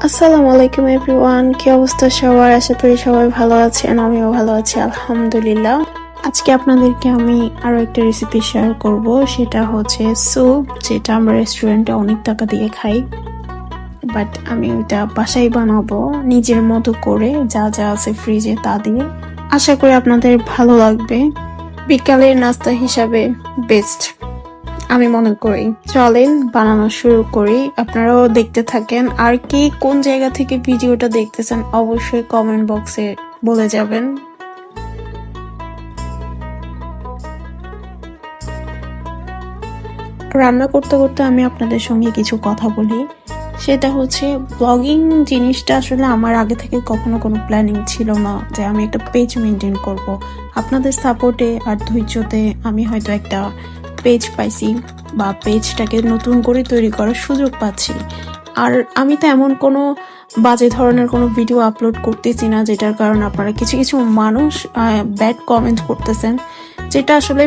আসসালামু আলাইকুম এভরিওয়ান, কি অবস্থা সবার? আশা করি সবাই ভালো আছেন, আমিও ভালো আছি আলহামদুলিল্লাহ। আজকে আপনাদেরকে আমি আরো একটা রেসিপি শেয়ার করব, সেটা হচ্ছে স্যুপ, যেটা আমরা রেস্টুরেন্টে অনেক টাকা দিয়ে খাই। বাট আমি ওইটা বাসায় বানাবো নিজের মতো করে, যা যা আছে ফ্রিজে তা দিয়ে। আশা করি আপনাদের ভালো লাগবে। বিকালের নাস্তা হিসাবে বেস্ট আমি মনে করি। চলেন বানানো শুরু করি, আপনারাও দেখতে থাকেন। আর কি কোন জায়গা থেকে ভিডিওটা দেখতেছেন অবশ্যই কমেন্ট বক্সে বলে যাবেন। রান্না করতে করতে আমি আপনাদের সঙ্গে কিছু কথা বলি, সেটা হচ্ছে ব্লগিং জিনিসটা আসলে আমার আগে থেকে কখনো কোনো প্ল্যানিং ছিল না যে আমি একটা পেজ মেনটেন করব। আপনাদের সাপোর্টে আর ধৈর্যতে আমি হয়তো একটা পেজ পাইছি, বা পেজটাকে নতুন করে তৈরি করার সুযোগ পাচ্ছি। আর আমি তো এমন কোনো বাজে ধরনের কোনো ভিডিও আপলোড করতেছি না, যেটার কারণে আপনারা কিছু কিছু মানুষ ব্যাড কমেন্ট করতেছেন, যেটা আসলে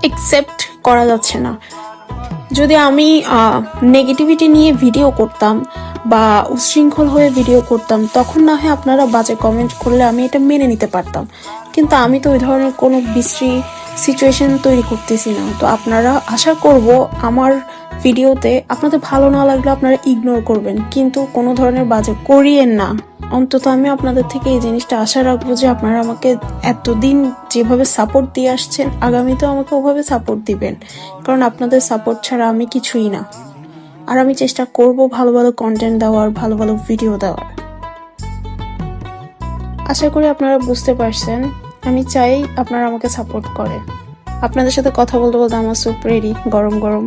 একসেপ্ট করা যাচ্ছে না। যদি আমি নেগেটিভিটি নিয়ে ভিডিও করতাম বা উচ্ছৃঙ্খল হয়ে ভিডিও করতাম, তখন না হয় আপনারা বাজে কমেন্ট করলে আমি এটা মেনে নিতে পারতাম। কিন্তু আমি তো ওই ধরনের কোনো বিশ্রী সিচুয়েশন তৈরি করতেছি না। তো আপনারা, আশা করব আমার ভিডিওতে আপনাদের ভালো না লাগলে আপনারা ইগনোর করবেন, কিন্তু কোনো ধরনের বাজে করিয়েন না। অন্তত আমি আপনাদের থেকে এই জিনিসটা আশা রাখবো যে আপনারা আমাকে এতদিন যেভাবে সাপোর্ট দিয়ে আসছেন, আগামীতেও আমাকে ওভাবে সাপোর্ট দিবেন, কারণ আপনাদের সাপোর্ট ছাড়া আমি কিছুই না। আর আমি চেষ্টা করব ভালো ভালো কন্টেন্ট দেওয়ার, ভালো ভালো ভিডিও দেওয়ার। আশা করি আপনারা বুঝতে পারছেন। আমি চাই আপনারা আমাকে সাপোর্ট করেন। আপনাদের সাথে কথা বলতে বলতে আমার স্যুপ রেডি, গরম গরম।